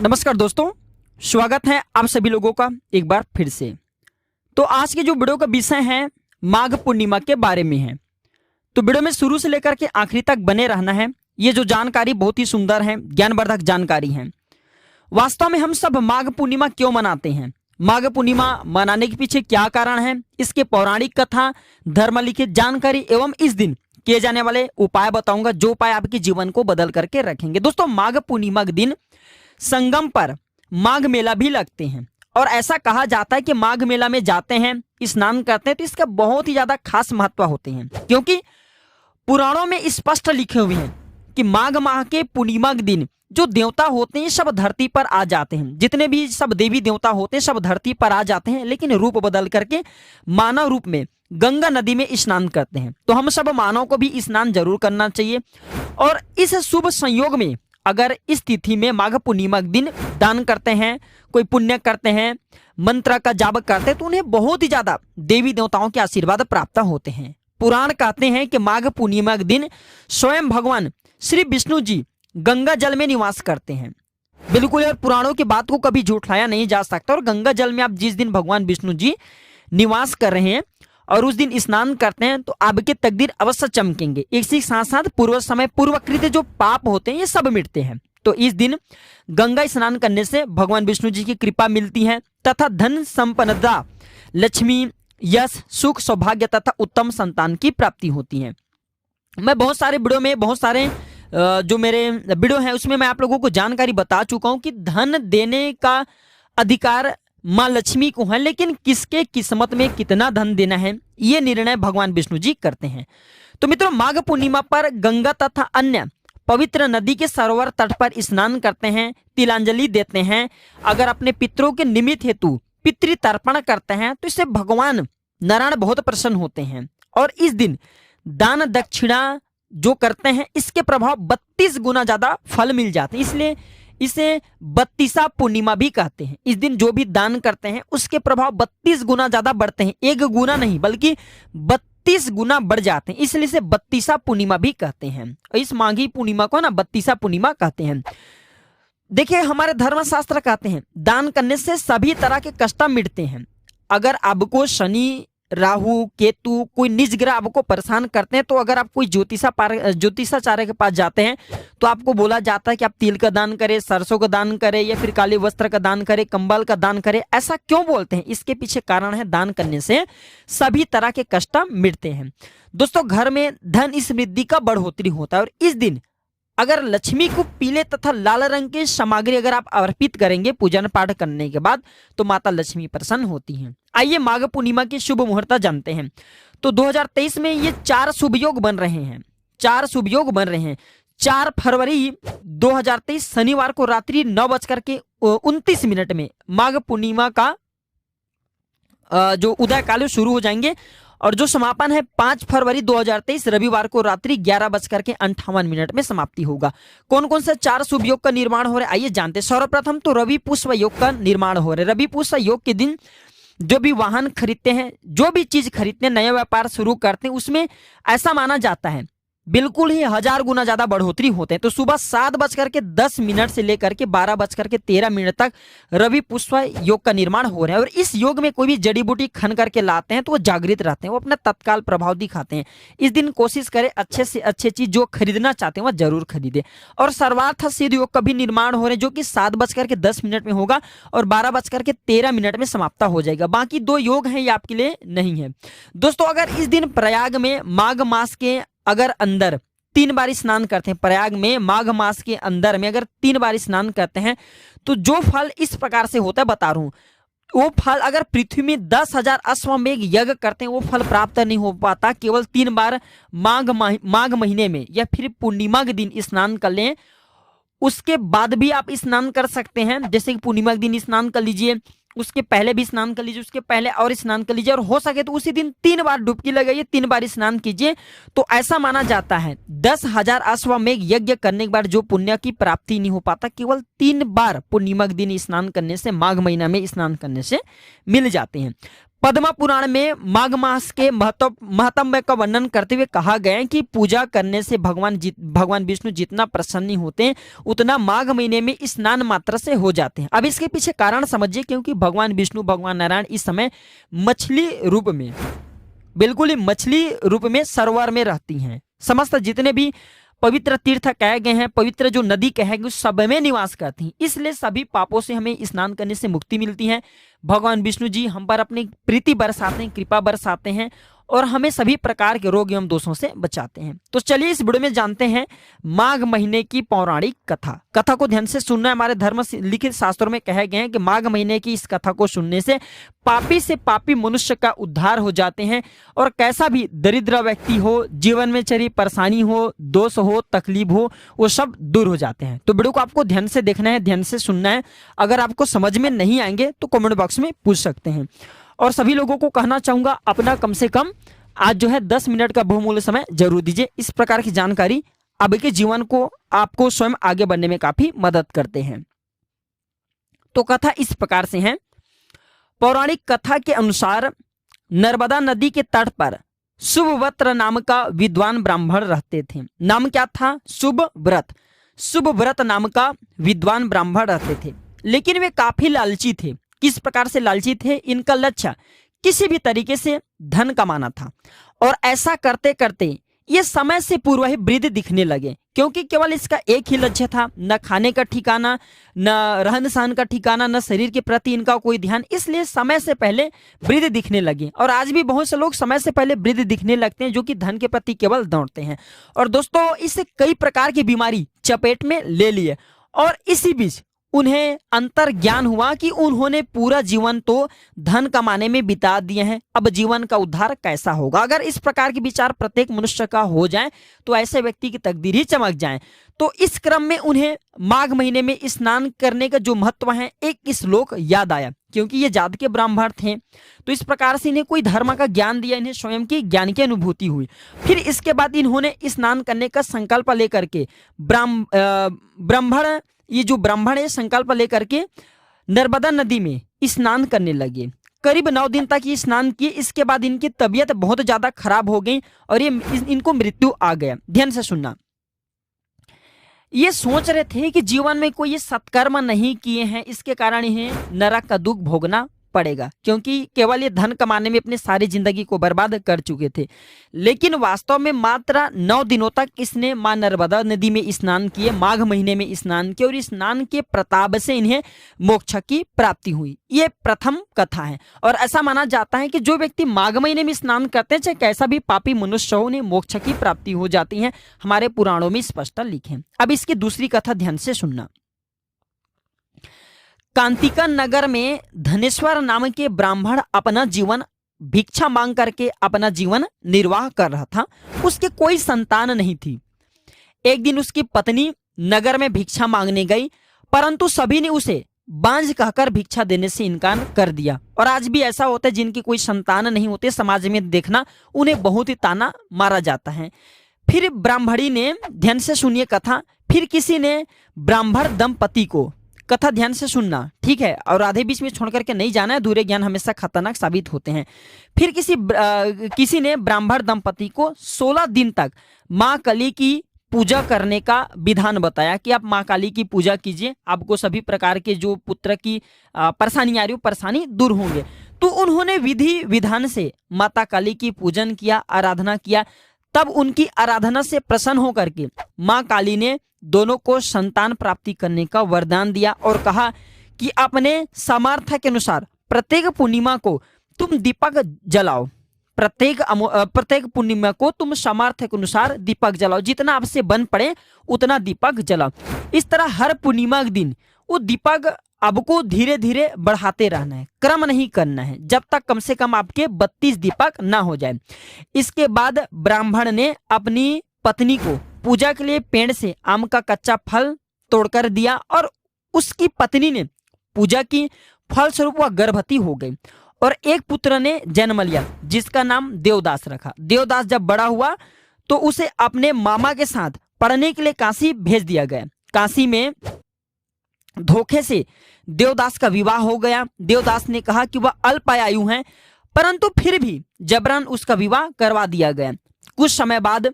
नमस्कार दोस्तों, स्वागत है आप सभी लोगों का एक बार फिर से। तो आज के जो वीडियो का विषय है माघ पूर्णिमा के बारे में है। तो वीडियो में शुरू से लेकर के आखिरी तक बने रहना है। ये जो जानकारी बहुत ही सुंदर है, ज्ञानवर्धक जानकारी है। वास्तव में हम सब माघ पूर्णिमा क्यों मनाते हैं, माघ पूर्णिमा मनाने के पीछे क्या कारण है, इसके पौराणिक कथा, धर्म लिखित जानकारी एवं इस दिन किए जाने वाले उपाय बताऊंगा, जो उपाय आपके जीवन को बदल करके रखेंगे। दोस्तों, माघ पूर्णिमा के दिन संगम पर माघ मेला भी लगते हैं और ऐसा कहा जाता है कि माघ मेला में जाते हैं, स्नान करते हैं तो इसका बहुत ही ज्यादा खास महत्व होते हैं, क्योंकि पुराणों में स्पष्ट लिखे हुए हैं कि माघ माह के पूर्णिमा के दिन जो देवता होते हैं सब धरती पर आ जाते हैं। जितने भी सब देवी देवता होते हैं सब धरती पर आ जाते हैं, लेकिन रूप बदल करके मानव रूप में गंगा नदी में स्नान करते हैं। तो हम सब मानव को भी स्नान जरूर करना चाहिए। और इस शुभ संयोग में अगर इस तिथि में माघ पूर्णिमा के दिन दान करते हैं, कोई पुण्य करते हैं, मंत्र का जाप करते हैं, तो उन्हें बहुत ही ज्यादा देवी देवताओं के आशीर्वाद प्राप्त होते हैं। पुराण कहते हैं कि माघ पूर्णिमा के दिन स्वयं भगवान श्री विष्णु जी गंगा जल में निवास करते हैं। बिल्कुल, यार पुराणों की बात को कभी झूठलाया नहीं जा सकता। और गंगा जल में आप जिस दिन भगवान विष्णु जी निवास कर रहे हैं और उस दिन स्नान करते हैं तो आपके तकदीर अवश्य चमकेंगे। इसी साथ साथ पूर्व समय पूर्वकृत जो पाप होते हैं ये सब मिटते हैं। तो इस दिन गंगा स्नान करने से भगवान विष्णु जी की कृपा मिलती है तथा धन संपन्नता, लक्ष्मी, यश, सुख, सौभाग्य तथा उत्तम संतान की प्राप्ति होती है। मैं बहुत सारे वीडियो में बहुत सारे जो मेरे वीडियो है उसमें मैं आप लोगों को जानकारी बता चुका हूं कि धन देने का अधिकार माँ लक्ष्मी को है, लेकिन किसके किस्मत में कितना धन देना है ये निर्णय भगवान विष्णु जी करते हैं। तो मित्रों, माघ पूर्णिमा पर गंगा तथा अन्य पवित्र नदी के सरोवर तट पर स्नान करते हैं, तिलांजलि देते हैं। अगर अपने पितरों के निमित्त हेतु पितृ तर्पण करते हैं तो इससे भगवान नारायण बहुत प्रसन्न होते हैं। और इस दिन दान दक्षिणा जो करते हैं इसके प्रभाव 32 गुना ज्यादा फल मिल जाते हैं, इसलिए इसे 32 पूर्णिमा भी कहते हैं। इस दिन जो भी दान करते हैं उसके प्रभाव 32 गुना ज्यादा बढ़ते हैं, 1 गुना नहीं बल्कि 32 गुना बढ़ जाते हैं, इसलिए इसे 32 पूर्णिमा भी कहते हैं। इस माघी पूर्णिमा को ना 32 पूर्णिमा कहते हैं। देखिए, हमारे धर्मशास्त्र कहते हैं दान करने से सभी तरह के कष्ट मिटते हैं। अगर आपको शनि, राहु, केतु, कोई निज ग्रह आपको परेशान करते हैं तो अगर आप कोई ज्योतिषाचार्य के पास जाते हैं तो आपको बोला जाता है कि आप तिल का दान करें, सरसों का दान करें या फिर काले वस्त्र का दान करें, कंबल का दान करें। ऐसा क्यों बोलते हैं? इसके पीछे कारण है दान करने से सभी तरह के कष्ट मिटते हैं। दोस्तों, घर में धन समृद्धि का बढ़ोतरी होता है और इस दिन अगर लक्ष्मी को पीले तथा लाल रंग की सामग्री अगर आप अर्पित करेंगे पूजन पाठ करने के बाद तो माता लक्ष्मी प्रसन्न होती हैं। आइए माघ पूर्णिमा की शुभ मुहूर्त जानते हैं। तो 2023 में ये 4 शुभ योग बन रहे हैं। 4 शुभ योग बन रहे हैं। 4 फरवरी 2023 शनिवार को रात्रि 9:29 में माघ पूर्णिमा का जो उदय काल शुरू हो जाएंगे और जो समापन है 5 फरवरी 2023 रविवार को रात्रि 11:58 में समाप्ति होगा। कौन कौन से 4 शुभ योग का निर्माण हो रहा है आइए जानते हैं। सर्वप्रथम तो रवि पुष्प योग का निर्माण हो रहा है। रवि पुष्प योग के दिन जो भी वाहन खरीदते हैं, जो भी चीज खरीदते हैं, नया व्यापार शुरू करते हैं, उसमें ऐसा माना जाता है बिल्कुल ही 1000 गुना ज्यादा बढ़ोतरी होते हैं। तो सुबह 7:10 से लेकर के 12:13 तक रवि पुष्प योग का निर्माण हो रहा है। और इस योग में कोई भी जड़ी बूटी खन करके लाते हैं तो वो जागृत रहते हैं, वो अपना तत्काल प्रभाव दिखाते हैं। इस दिन कोशिश करें अच्छे से अच्छे चीज जो खरीदना चाहते हैं वह जरूर खरीदे। और सर्वार्थ सिद्ध योग का भी निर्माण हो रहा है जो कि 7:10 में होगा और 12:13 में समाप्त हो जाएगा। बाकी 2 योग हैं ये आपके लिए नहीं है। दोस्तों, अगर इस दिन प्रयाग में माघ मास के अगर अंदर 3 बार स्नान करते हैं, प्रयाग में माघ मास के अंदर में अगर 3 बार स्नान करते हैं तो जो फल इस प्रकार से होता है बता रहा हूं, वो फल अगर पृथ्वी में 10,000 अश्वमेघ यज्ञ करते हैं वो फल प्राप्त नहीं हो पाता। केवल 3 बार माघ महीने में या फिर पूर्णिमा के दिन स्नान कर लें, उसके बाद भी आप स्नान कर सकते हैं। जैसे कि पूर्णिमा के दिन स्नान कर लीजिए, उसके पहले भी स्नान कर लीजिए, उसके पहले और स्नान कर लीजिए, और हो सके तो उसी दिन 3 बार डुबकी लगाइए, 3 बार स्नान कीजिए। तो ऐसा माना जाता है 10,000 अश्वमेघ यज्ञ करने के बाद जो पुण्य की प्राप्ति नहीं हो पाता, केवल 3 बार पूर्णिमा के दिन स्नान करने से, माघ महीना में स्नान करने से मिल जाते हैं। पद्म पुराण में माघ मास के महत्व का वर्णन करते हुए कहा गया है कि पूजा करने से भगवान विष्णु जितना प्रसन्न होते हैं उतना माघ महीने में स्नान मात्र से हो जाते हैं। अब इसके पीछे कारण समझिए, क्योंकि भगवान विष्णु भगवान नारायण इस समय मछली रूप में, बिल्कुल ही मछली रूप में सरोवर में रहती हैं। समस्त जितने भी पवित्र तीर्थ कहे गए हैं, पवित्र जो नदी कहे गए, सब में निवास करती हैं। इसलिए सभी पापों से हमें स्नान करने से मुक्ति मिलती है। भगवान विष्णु जी हम पर अपनी प्रीति बरसाते हैं, कृपा बरसाते हैं और हमें सभी प्रकार के रोग एवं दोषों से बचाते हैं। तो चलिए इस वीडियो में जानते हैं माघ महीने की पौराणिक कथा को ध्यान से सुनना। हमारे धर्म लिखित शास्त्रों में कहे गए हैं कि माघ महीने की इस कथा को सुनने से पापी से पापी मनुष्य का उद्धार हो जाते हैं और कैसा भी दरिद्र व्यक्ति हो, जीवन में चली परेशानी हो, दोष हो, तकलीफ हो, वो सब दूर हो जाते हैं। तो वीडियो को आपको ध्यान से देखना है, ध्यान से सुनना है। अगर आपको समझ में नहीं आएंगे तो कमेंट बॉक्स में पूछ सकते हैं। और सभी लोगों को कहना चाहूंगा अपना कम से कम आज जो है 10 मिनट का बहुमूल्य समय जरूर दीजिए। इस प्रकार की जानकारी आपके जीवन को, आपको स्वयं आगे बढ़ने में काफी मदद करते हैं। तो कथा इस प्रकार से है। पौराणिक कथा के अनुसार नर्मदा नदी के तट पर शुभव्रत नाम का विद्वान ब्राह्मण रहते थे। नाम क्या था? शुभव्रत नाम का विद्वान ब्राह्मण रहते थे, लेकिन वे काफी लालची थे। किस प्रकार से लालची थे? इनका लक्ष्य किसी भी तरीके से धन कमाना था और ऐसा करते करते ये समय से पूर्व ही वृद्ध दिखने लगे, क्योंकि केवल इसका एक ही लक्ष्य था, न खाने का ठिकाना, न रहन सहन का ठिकाना, न शरीर के प्रति इनका कोई ध्यान। इसलिए समय से पहले वृद्ध दिखने लगे। और आज भी बहुत से लोग समय से पहले वृद्ध दिखने लगते हैं, जो कि धन के प्रति केवल दौड़ते हैं। और दोस्तों इससे कई प्रकार की बीमारी चपेट में ले लिए और इसी बीच उन्हें अंतर ज्ञान हुआ कि उन्होंने पूरा जीवन तो धन कमाने में बिता दिए हैं, अब जीवन का उद्धार कैसा होगा। अगर इस प्रकार के विचार प्रत्येक मनुष्य का हो जाए तो ऐसे व्यक्ति की तकदीर ही चमक जाए। तो इस क्रम में उन्हें माघ महीने में स्नान करने का जो महत्व है, एक श्लोक याद आया, क्योंकि ये जात के ब्राह्मण थे। तो इस प्रकार से इन्हें कोई धर्म का ज्ञान दिया, इन्हें स्वयं की ज्ञान की अनुभूति हुई। फिर इसके बाद इन्होंने स्नान करने का संकल्प लेकर के ये जो ब्राह्मण है संकल्प लेकर के नर्मदा नदी में स्नान करने लगे। करीब 9 दिन तक ये स्नान किए। इसके बाद इनकी तबीयत बहुत ज्यादा खराब हो गई और इनको मृत्यु आ गया। ध्यान से सुनना। ये सोच रहे थे कि जीवन में कोई ये सत्कर्म नहीं किए हैं, इसके कारण इन्हें नरक का दुख भोगना पड़ेगा, क्योंकि केवल ये धन कमाने में अपनी सारी जिंदगी को बर्बाद कर चुके थे। लेकिन वास्तव में मात्र 9 दिनों तक इसने मां नर्मदा नदी में स्नान किए, माघ महीने में स्नान किए और स्नान के प्रताप से इन्हें मोक्ष की प्राप्ति हुई। ये प्रथम कथा है और ऐसा माना जाता है कि जो व्यक्ति माघ महीने में स्नान करते हैं, चाहे कैसा भी पापी मनुष्य हो, उन्हें मोक्ष की प्राप्ति हो जाती है। हमारे पुराणों में स्पष्ट लिखे। अब इसकी दूसरी कथा ध्यान से सुनना। कांतिका नगर में धनेश्वर नाम के ब्राह्मण अपना जीवन भिक्षा मांग करके अपना जीवन निर्वाह कर रहा था। उसके कोई संतान नहीं थी। एक दिन उसकी पत्नी नगर में भिक्षा मांगने गई, परंतु सभी ने उसे बांझ कहकर भिक्षा देने से इनकार कर दिया। और आज भी ऐसा होता है, जिनकी कोई संतान नहीं होते समाज में देखना, उन्हें बहुत ही ताना मारा जाता है। फिर ब्राह्मणी ने, ध्यान से सुनिए कथा, फिर किसी ने ब्राह्मण दंपति को, कथा ध्यान से सुनना, ठीक है, और आधे बीच में छोड़ करके नहीं जाना है, अधूरे ज्ञान हमेशा खतरनाक साबित होते हैं। फिर किसी ने ब्राह्मण दंपति को 16 दिन तक माँ काली की पूजा करने का विधान बताया कि आप माँ काली की पूजा कीजिए, आपको सभी प्रकार के जो पुत्र की परेशानी आ रही हो, परेशानी दूर होंगे। तो उन्होंने विधि विधान से माता काली की पूजन किया, आराधना किया। तब उनकी आराधना से प्रसन्न होकर के माँ काली ने दोनों को संतान प्राप्ति करने का वरदान दिया और कहा कि अपने सामर्थ्य के अनुसार प्रत्येक पूर्णिमा को तुम दीपक जलाओ, प्रत्येक पूर्णिमा को तुम सामर्थ्य के अनुसार दीपक जलाओ, जितना आपसे बन पड़े उतना दीपक जलाओ। इस तरह हर पूर्णिमा के दिन वो दीपक आपको धीरे धीरे बढ़ाते रहना है, क्रम नहीं करना है, जब तक कम से कम आपके 32 दीपक ना हो जाए। इसके बाद ब्राह्मण ने अपनी पत्नी को पूजा के लिए पेड़ से आम का कच्चा फल तोड़कर दिया और उसकी पत्नी ने पूजा की, फलस्वरूप वह गर्भवती हो गई और एक पुत्र ने जन्म लिया जिसका नाम देवदास रखा। देवदास जब बड़ा हुआ तो उसे अपने मामा के साथ पढ़ने के लिए काशी भेज दिया गया। काशी में धोखे से देवदास का विवाह हो गया। देवदास ने कहा कि वह अल्पायु हैं, परंतु फिर भी जबरन उसका विवाह करवा दिया गया। कुछ समय बाद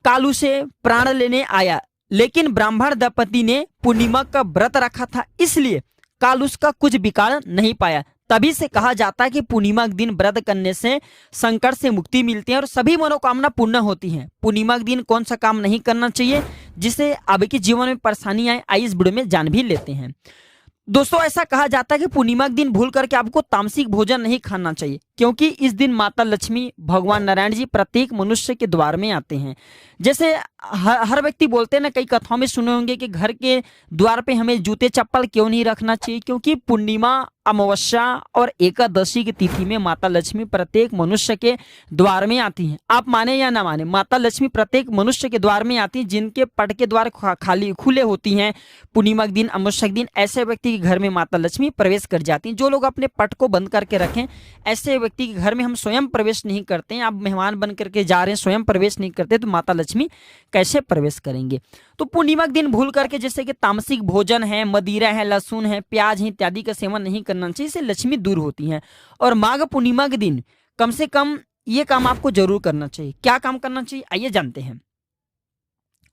कालू से प्राण लेने आया, लेकिन ब्राह्मण दंपति ने पूर्णिमा का व्रत रखा था, इसलिए काल उसका कुछ बिगाड़ नहीं पाया। तभी से कहा जाता है कि पूर्णिमा के दिन व्रत करने से संकट से मुक्ति मिलती है और सभी मनोकामना पूर्ण होती हैं। पूर्णिमा के दिन कौन सा काम नहीं करना चाहिए जिससे आपके जीवन में परेशानी आए, आइए इस वीडियो में जान भी लेते हैं। दोस्तों, ऐसा कहा जाता है कि पूर्णिमा के दिन भूल करके आपको तामसिक भोजन नहीं खाना चाहिए, क्योंकि इस दिन माता लक्ष्मी, भगवान नारायण जी प्रत्येक मनुष्य के द्वार में आते हैं। जैसे हर व्यक्ति बोलते हैं ना, कई कथाओं में सुने होंगे कि घर के द्वार पे हमें जूते चप्पल क्यों नहीं रखना चाहिए, क्योंकि पूर्णिमा, अमावस्या और एकादशी की तिथि में माता लक्ष्मी प्रत्येक मनुष्य के द्वार में आती हैं। आप माने या ना माने, माता लक्ष्मी प्रत्येक मनुष्य के द्वार में आती हैं। जिनके पट के द्वार खाली खुले होती हैं पूर्णिमा के दिन, अमावस्या के दिन, ऐसे व्यक्ति के घर में माता लक्ष्मी प्रवेश कर जाती हैं। जो लोग अपने पट को बंद करके रखें, ऐसे व्यक्ति के घर में हम स्वयं प्रवेश नहीं करते हैं। आप मेहमान बन करके जा रहे हैं, स्वयं प्रवेश नहीं करते, तो माता लक्ष्मी कैसे प्रवेश करेंगे। तो पूर्णिमा के दिन भूल करके जैसे कि तामसिक भोजन है, मदिरा है, लहसुन है, प्याज है इत्यादि का सेवन नहीं करना चाहिए, इससे लक्ष्मी दूर होती हैं। और माघ पूर्णिमा के दिन कम से कम ये काम आपको जरूर करना चाहिए। क्या काम करना चाहिए, आइए जानते हैं।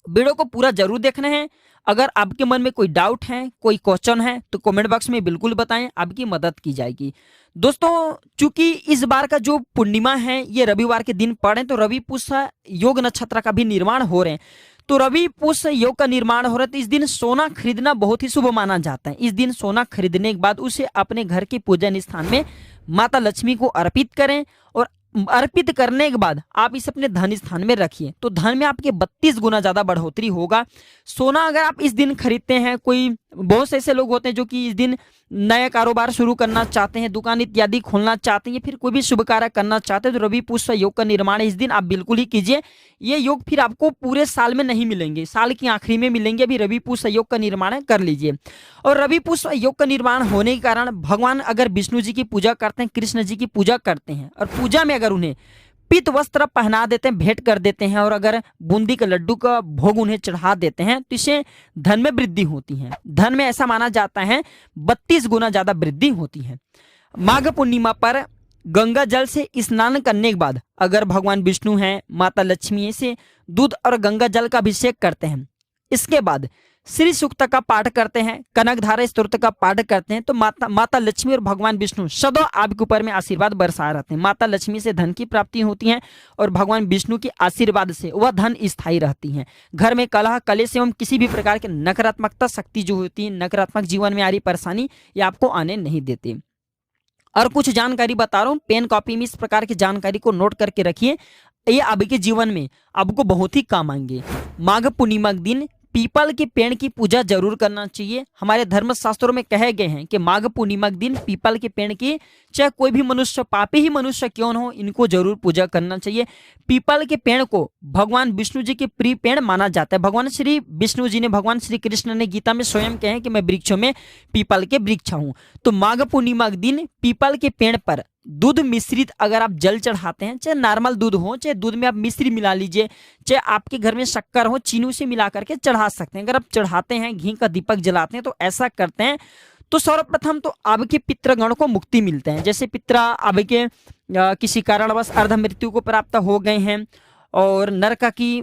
वीडियो को पूरा जरूर देखना है। अगर आपके मन में कोई डाउट है, कोई क्वेश्चन है, तो कमेंट बॉक्स में बिल्कुल बताएं, आपकी मदद की जाएगी। दोस्तों, चूंकि इस बार का जो पूर्णिमा है ये रविवार के दिन पड़े, तो रवि पुष्य योग नक्षत्र का भी निर्माण हो रहे हैं। तो रवि पुष्य योग का निर्माण हो रहा है, तो इस दिन सोना खरीदना बहुत ही शुभ माना जाता है। इस दिन सोना खरीदने के बाद उसे अपने घर के पूजन स्थान में माता लक्ष्मी को अर्पित करें, और अर्पित करने के बाद आप इसे अपने धन स्थान में रखिए, तो धन में आपके 32 गुना ज्यादा बढ़ोतरी होगा। सोना अगर आप इस दिन खरीदते हैं, कोई बहुत से ऐसे लोग होते हैं जो कि इस दिन नया कारोबार शुरू करना चाहते हैं, दुकान इत्यादि खोलना चाहते हैं, या फिर कोई भी शुभ कार्य करना चाहते हैं, तो रवि पुष्य योग का निर्माण इस दिन आप बिल्कुल ही कीजिए। ये योग फिर आपको पूरे साल में नहीं मिलेंगे, साल की आखिरी में मिलेंगे। अभी रवि पुष्य योग का निर्माण कर लीजिए। और रवि पुष्य योग का निर्माण होने के कारण भगवान अगर विष्णु जी की पूजा करते हैं, कृष्ण जी की पूजा करते हैं, और पूजा में अगर उन्हें पीत वस्त्र पहना देते हैं, भेंट कर देते हैं, और अगर बूंदी के लड्डू का भोग उन्हें चढ़ा देते हैं, तो इससे धन में वृद्धि होती है। धन में ऐसा माना जाता है 32 गुना ज्यादा वृद्धि होती है। माघ पूर्णिमा पर गंगा जल से स्नान करने के बाद अगर भगवान विष्णु हैं, माता लक्ष्मी से दूध और गंगा जल का अभिषेक करते हैं, इसके बाद श्री सूक्त का पाठ करते हैं, कनकधारा स्तोत्र का पाठ करते हैं, तो माता लक्ष्मी और भगवान विष्णु सदा आपके ऊपर में आशीर्वाद बरसा रहते हैं। माता लक्ष्मी से धन की प्राप्ति होती है, और भगवान विष्णु के आशीर्वाद से वह धन स्थायी रहती है। घर में कलह कलेश एवं किसी भी प्रकार के नकारात्मकता शक्ति जो होती है, नकारात्मक जीवन में आ रही परेशानी, ये आपको आने नहीं देते। और कुछ जानकारी बता रहा हूँ, पेन कॉपी में इस प्रकार की जानकारी को नोट करके रखिए, ये आपके जीवन में आपको बहुत ही काम आएंगे। माघ पूर्णिमा के दिन पीपल के पेड़ की पूजा जरूर करना चाहिए। हमारे धर्म शास्त्रों में कहे गए हैं कि माघ पूर्णिमा के दिन पीपल के पेड़ की, चाहे कोई भी मनुष्य, पापी ही मनुष्य क्यों न हो, इनको जरूर पूजा करना चाहिए। पीपल के पेड़ को भगवान विष्णु जी के प्रिय पेड़ माना जाता है। भगवान श्री विष्णु जी ने, भगवान श्री कृष्ण ने गीता में स्वयं कहे हैं कि मैं वृक्षों में पीपल के वृक्ष हूँ। तो माघ पूर्णिमा के दिन पीपल के पेड़ पर दूध मिश्रित अगर आप जल चढ़ाते हैं, चाहे नॉर्मल दूध हो, चाहे दूध में आप मिश्री मिला लीजिए, चाहे आपके घर में शक्कर हो, चीनी से मिला करके चढ़ा सकते हैं। अगर आप चढ़ाते हैं, घी का दीपक जलाते हैं, तो ऐसा करते हैं, तो सर्वप्रथम तो आपके पितृगण को मुक्ति मिलते हैं। जैसे पितृ आपके किसी कारणवश अर्ध मृत्यु को प्राप्त हो गए हैं और नरक की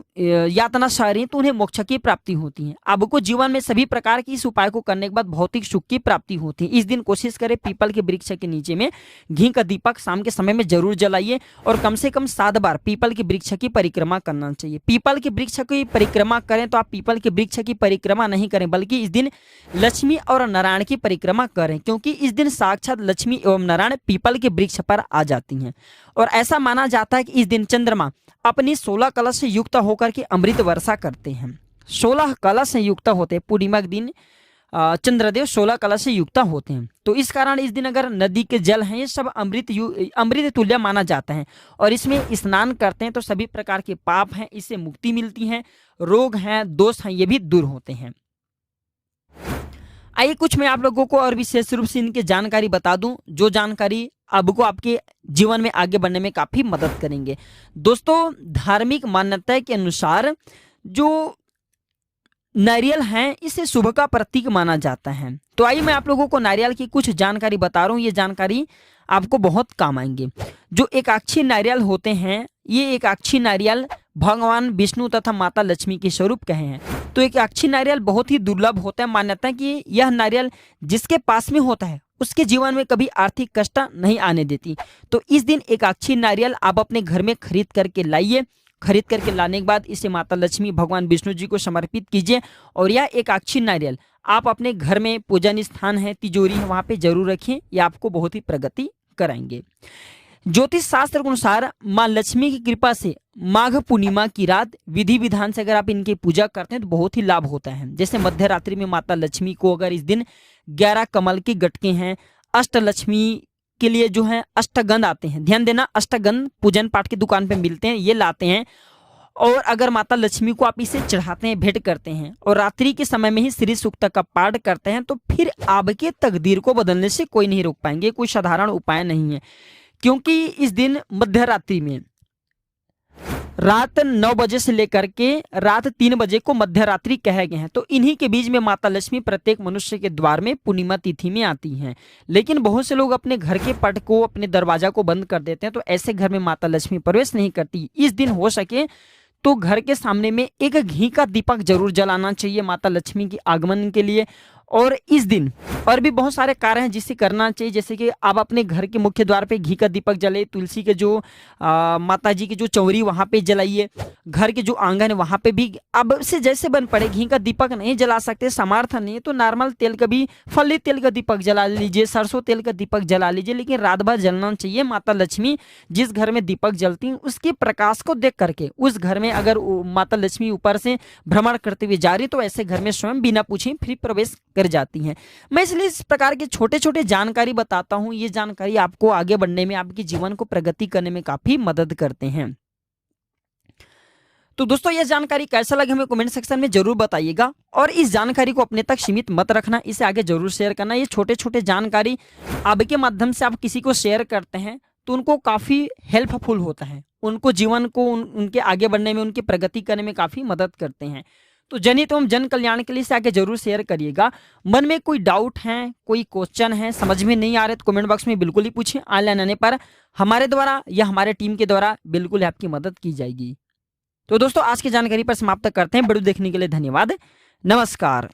यातना सह रही, तो उन्हें मोक्ष की प्राप्ति होती है। आपको जीवन में सभी प्रकार की इस उपाय को करने के बाद भौतिक सुख की प्राप्ति होती है। इस दिन कोशिश करें पीपल के वृक्ष के नीचे में घी का दीपक शाम के समय में जरूर जलाइए, और कम से कम 7 बार पीपल के वृक्ष की परिक्रमा करना चाहिए। पीपल के वृक्ष की परिक्रमा करें तो आप पीपल के वृक्ष की परिक्रमा नहीं करें, बल्कि इस दिन लक्ष्मी और नारायण की परिक्रमा करें, क्योंकि इस दिन साक्षात लक्ष्मी एवं नारायण पीपल के वृक्ष पर आ जाती हैं। और ऐसा माना जाता है कि इस दिन चंद्रमा अपनी 16 कलश से युक्त होकर के अमृत वर्षा करते हैं। 16 कलश से युक्त होते हैं पूर्णिमा के दिन, चंद्रदेव 16 कलश से युक्त होते हैं। तो इस कारण इस दिन अगर नदी के जल हैं, ये सब अमृत तुल्य माना जाता है, और इसमें स्नान करते हैं तो सभी प्रकार के पाप हैं, इससे मुक्ति मिलती है, रोग हैं, दोष हैं, ये भी दूर होते हैं। आइए कुछ मैं आप लोगों को और विशेष रूप से इनकी जानकारी बता दूं, जो जानकारी आपको आपके जीवन में आगे बढ़ने में काफी मदद करेंगे। दोस्तों, धार्मिक मान्यता के अनुसार जो नारियल है, इसे शुभ का प्रतीक माना जाता है। तो आइए मैं आप लोगों को नारियल की कुछ जानकारी बता रहा हूँ। ये जानकारी आपको बहुत काम आएंगे। जो एकाक्षी नारियल होते हैं, ये एकाक्षी नारियल भगवान विष्णु तथा माता लक्ष्मी के स्वरूप कहे हैं। तो एकाक्षी नारियल बहुत ही दुर्लभ होता है। मान्यता है कि यह नारियल जिसके पास में होता है उसके जीवन में कभी आर्थिक कष्ट नहीं आने देती। तो इस दिन एकाक्षी नारियल आप अपने घर में खरीद करके लाइए। खरीद करके लाने के बाद इसे माता लक्ष्मी भगवान विष्णु जी को समर्पित कीजिए। और यह एकाक्षी नारियल आप अपने घर में पूजन स्थान है, तिजोरी है, वहाँ पे जरूर रखें। यह आपको बहुत ही प्रगति कराएंगे। ज्योतिष शास्त्र के अनुसार माँ लक्ष्मी की कृपा से माघ पूर्णिमा की रात विधि विधान से अगर आप इनकी पूजा करते हैं तो बहुत ही लाभ होता है। जैसे मध्य रात्रि में माता लक्ष्मी को अगर इस दिन 11 कमल के गटके हैं, अष्ट लक्ष्मी के लिए जो है अष्टगंध आते हैं, ध्यान देना, अष्टगंध पूजन पाठ की दुकान पे मिलते हैं, ये लाते हैं। और अगर माता लक्ष्मी को आप इसे चढ़ाते हैं, भेंट करते हैं और रात्रि के समय में ही श्री सूक्त का पाठ करते हैं तो फिर आपके तकदीर को बदलने से कोई नहीं रोक पाएंगे। कोई साधारण उपाय नहीं है, क्योंकि इस दिन मध्य रात्रि में रात 9 बजे से लेकर के रात 3 बजे को मध्य रात्रि कहे गए हैं। तो इन्हीं के बीच में माता लक्ष्मी प्रत्येक मनुष्य के द्वार में पूर्णिमा तिथि में आती हैं। लेकिन बहुत से लोग अपने घर के पट को, अपने दरवाजा को बंद कर देते हैं, तो ऐसे घर में माता लक्ष्मी प्रवेश नहीं करती। इस दिन हो सके तो घर के सामने में एक घी का दीपक जरूर जलाना चाहिए माता लक्ष्मी के आगमन के लिए। और इस दिन और भी बहुत सारे कार्य हैं जिसे करना चाहिए, जैसे कि आप अपने घर के मुख्य द्वार पे घी का दीपक जलाइए, तुलसी के जो माता जी की जो चौरी वहाँ पे जलाइए, घर के जो आंगन है वहाँ पे भी अब से जैसे बन पड़े घी का दीपक नहीं जला सकते, सामर्थ्य नहीं है तो नॉर्मल तेल का भी, फली तेल का दीपक जला लीजिए, सरसों तेल का दीपक जला लीजिए, लेकिन रात भर जलना चाहिए। माता लक्ष्मी जिस घर में दीपक जलती हैं उसके प्रकाश को देख करके उस घर में अगर माता लक्ष्मी ऊपर से भ्रमण करते हुए जा रही तो ऐसे घर में स्वयं बिना पूछे फिर प्रवेश कर जाती हैं। मैं इसलिए इस प्रकार के छोटे छोटे जानकारी बताता हूँ। ये जानकारी आपको आगे बढ़ने में, आपके जीवन को प्रगति करने में काफी मदद करते हैं। तो दोस्तों, यह जानकारी कैसा लगे हमें कमेंट सेक्शन में जरूर बताइएगा। और इस जानकारी को अपने तक सीमित मत रखना, इसे आगे जरूर शेयर करना। ये छोटे छोटे जानकारी आपके माध्यम से आप किसी को शेयर करते हैं तो उनको काफी हेल्पफुल होता है, उनको जीवन को उनके आगे बढ़ने में, उनकी प्रगति करने में काफी मदद करते हैं। तो जनहित एवं जन कल्याण के लिए इसे आगे जरूर शेयर करिएगा। मन में कोई डाउट है, कोई क्वेश्चन है, समझ में नहीं आ रहे तो कमेंट बॉक्स में बिल्कुल ही पूछिए। ऑनलाइन आने पर हमारे द्वारा या हमारे टीम के द्वारा बिल्कुल आपकी मदद की जाएगी। तो दोस्तों, आज की जानकारी पर समाप्त करते हैं। वीडियो देखने के लिए धन्यवाद। नमस्कार।